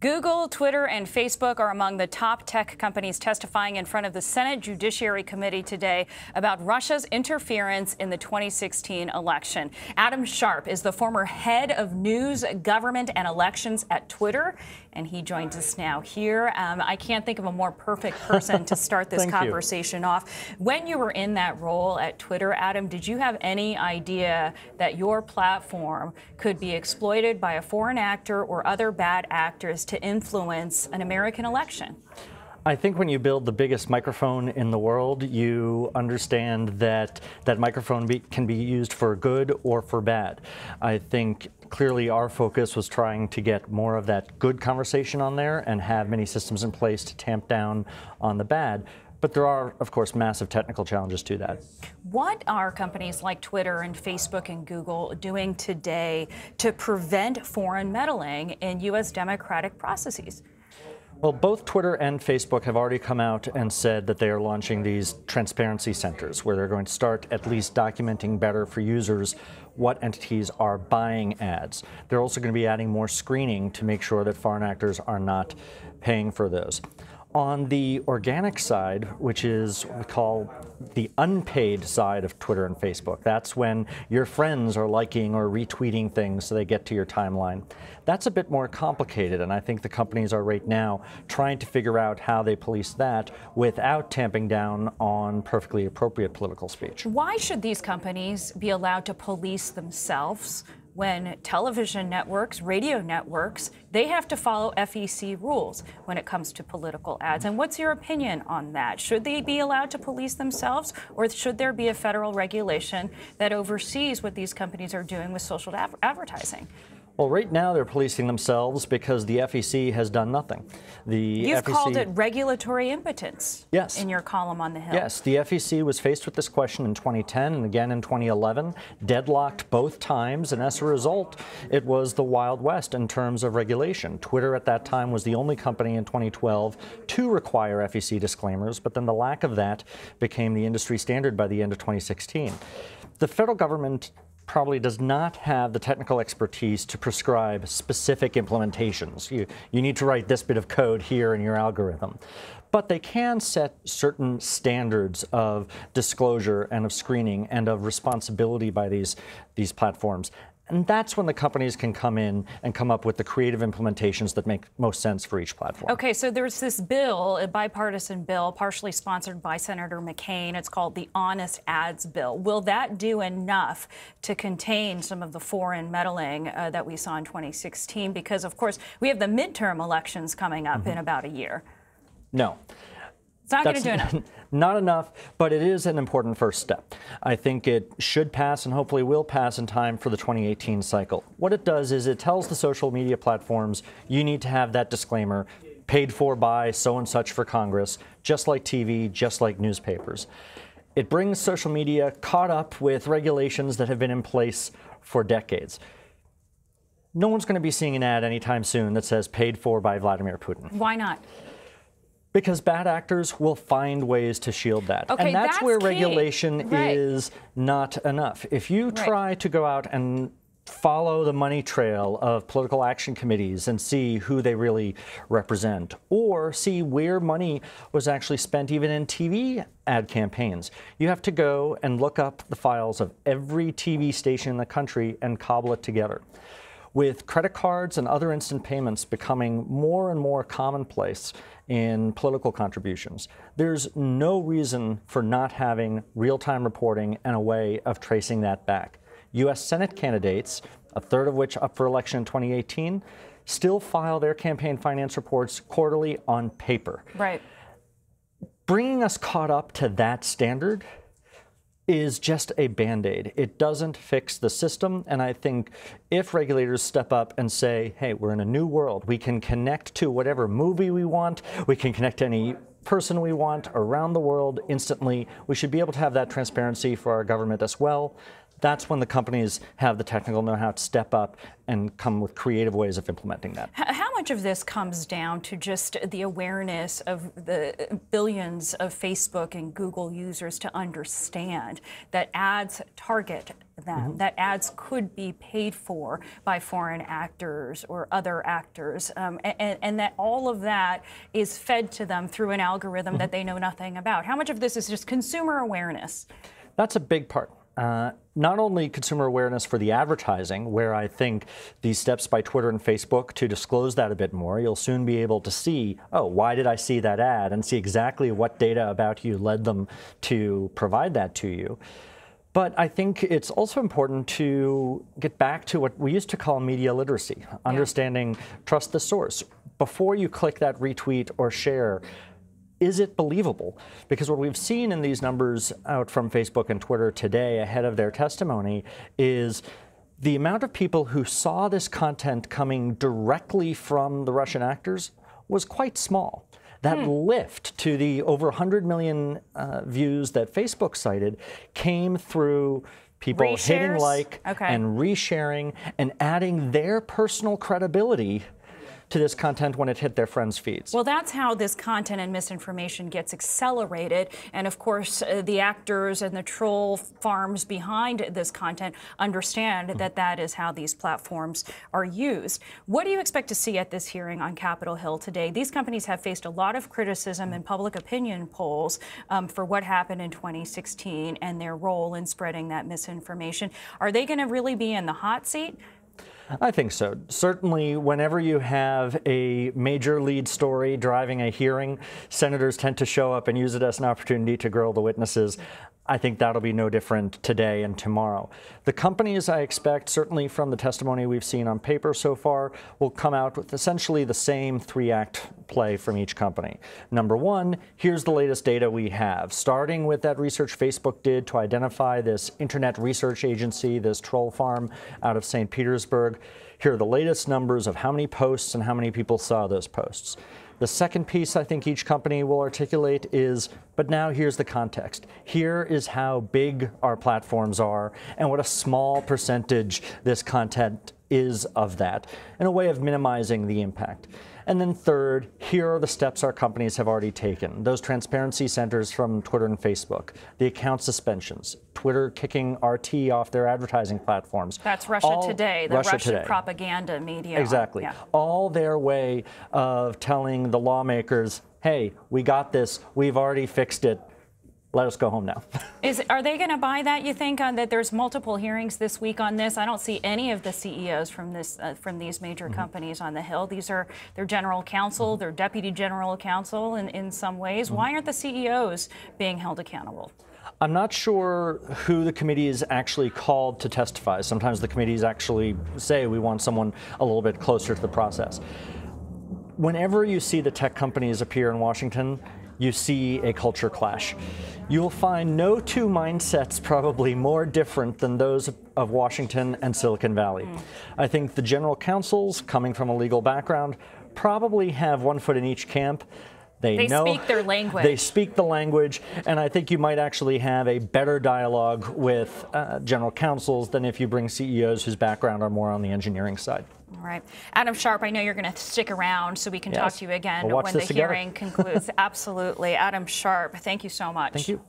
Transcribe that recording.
Google, Twitter, and Facebook are among the top tech companies testifying in front of the Senate Judiciary Committee today about Russia's interference in the 2016 election. Adam Sharp is the former head of news, government, and elections at Twitter, and he joins us now here. I can't think of a more perfect person to start this conversation off. When you were in that role at Twitter, Adam, did you have any idea that your platform could be exploited by a foreign actor or other bad actors to influence an American election? I think when you build the biggest microphone in the world, you understand that that microphone can be used for good or for bad. I think clearly our focus was trying to get more of that good conversation on there and have many systems in place to tamp down on the bad. But there are, of course, massive technical challenges to that. What are companies like Twitter and Facebook and Google doing today to prevent foreign meddling in U.S. democratic processes? Well, both Twitter and Facebook have already come out and said that they are launching these transparency centers where they're going to start at least documenting better for users what entities are buying ads. They're also going to be adding more screening to make sure that foreign actors are not paying for those. On the organic side, which is what we call the unpaid side of Twitter and Facebook, that's when your friends are liking or retweeting things so they get to your timeline. That's a bit more complicated, and I think the companies are right now trying to figure out how they police that without tamping down on perfectly appropriate political speech. Why should these companies be allowed to police themselves when television networks, radio networks, they have to follow FEC rules when it comes to political ads? And what's your opinion on that? Should they be allowed to police themselves, or should there be a federal regulation that oversees what these companies are doing with social advertising? Well, right now they're policing themselves because the FEC has done nothing. You've called it regulatory impotence. Yes. In your column on the Hill. Yes, the FEC was faced with this question in 2010 and again in 2011, deadlocked both times, and as a result, it was the Wild West in terms of regulation. Twitter at that time was the only company in 2012 to require FEC disclaimers, but then the lack of that became the industry standard by the end of 2016. The federal government probably does not have the technical expertise to prescribe specific implementations. You need to write this bit of code here in your algorithm. But they can set certain standards of disclosure and of screening and of responsibility by these platforms. And that's when the companies can come in and come up with the creative implementations that make most sense for each platform. Okay, so there's this bill, a bipartisan bill, partially sponsored by Senator McCain. It's called the Honest Ads Bill. Will that do enough to contain some of the foreign meddling that we saw in 2016? Because, of course, we have the midterm elections coming up in about a year. No. It's not going to do enough. Not enough, but it is an important first step. I think it should pass and hopefully will pass in time for the 2018 cycle. What it does is it tells the social media platforms, you need to have that disclaimer paid for by so and such for Congress, just like TV, just like newspapers. It brings social media caught up with regulations that have been in place for decades. No one's going to be seeing an ad anytime soon that says paid for by Vladimir Putin. Why not? Because bad actors will find ways to shield that. Okay, and that's where key. Regulation is not enough. If you try to go out and follow the money trail of political action committees and see who they really represent, or see where money was actually spent even in TV ad campaigns, you have to go and look up the files of every TV station in the country and cobble it together. With credit cards and other instant payments becoming more and more commonplace in political contributions, there's no reason for not having real-time reporting and a way of tracing that back. U.S. Senate candidates, a third of which up for election in 2018, still file their campaign finance reports quarterly on paper. Right. Bringing us caught up to that standard is just a Band-Aid. It doesn't fix the system, and I think if regulators step up and say, hey, we're in a new world, we can connect to whatever movie we want, we can connect to any person we want around the world instantly, we should be able to have that transparency for our government as well. that's when the companies have the technical know-how to step up and come with creative ways of implementing that. How much of this comes down to just the awareness of the billions of Facebook and Google users to understand that ads target them, that ads could be paid for by foreign actors or other actors, and that all of that is fed to them through an algorithm that they know nothing about? How much of this is just consumer awareness? That's a big part. Not only consumer awareness for the advertising, where I think these steps by Twitter and Facebook to disclose that a bit more, you'll soon be able to see, oh, why did I see that ad, and see exactly what data about you led them to provide that to you. But I think it's also important to get back to what we used to call media literacy, understanding trust the source. Before you click that retweet or share, is it believable? Because what we've seen in these numbers out from Facebook and Twitter today ahead of their testimony is the amount of people who saw this content coming directly from the Russian actors was quite small. That lift to the over 100 million views that Facebook cited came through people hitting like and resharing and adding their personal credibility to this content when it hit their friends' feeds. Well, that's how this content and misinformation gets accelerated. And of course, the actors and the troll farms behind this content understand that that is how these platforms are used. What do you expect to see at this hearing on Capitol Hill today? These companies have faced a lot of criticism in public opinion polls for what happened in 2016 and their role in spreading that misinformation. Are they going to really be in the hot seat? I think so. Certainly, whenever you have a major lead story driving a hearing, senators tend to show up and use it as an opportunity to grill the witnesses. I think that'll be no different today and tomorrow. The companies, I expect, certainly from the testimony we've seen on paper so far, will come out with essentially the same three-act play from each company. Number one, here's the latest data we have, starting with that research Facebook did to identify this internet research agency, this troll farm out of St. Petersburg. Here are the latest numbers of how many posts and how many people saw those posts. The second piece I think each company will articulate is, but now here's the context. Here is how big our platforms are and what a small percentage this content is of that, in a way of minimizing the impact. And then third, here are the steps our companies have already taken. Those transparency centers from Twitter and Facebook, the account suspensions, Twitter kicking RT off their advertising platforms. That's Russia Today, the Russian propaganda media. Exactly. Yeah. All their way of telling the lawmakers, hey, we got this, we've already fixed it, let us go home now. Are they going to buy that, you think, that there's multiple hearings this week on this? I don't see any of the CEOs from these major companies on the Hill. These are their general counsel, their deputy general counsel in some ways. Why aren't the CEOs being held accountable? I'm not sure who the committee is actually called to testify. Sometimes the committees actually say we want someone a little bit closer to the process. Whenever you see the tech companies appear in Washington, you see a culture clash. You will find no two mindsets probably more different than those of Washington and Silicon Valley. I think the general counsels, coming from a legal background, probably have one foot in each camp. They speak their language. They speak the language, and I think you might actually have a better dialogue with general counsels than if you bring CEOs whose background are more on the engineering side. All right. Adam Sharp, I know you're going to stick around so we can talk to you again when the hearing concludes. Absolutely. Adam Sharp, thank you so much. Thank you.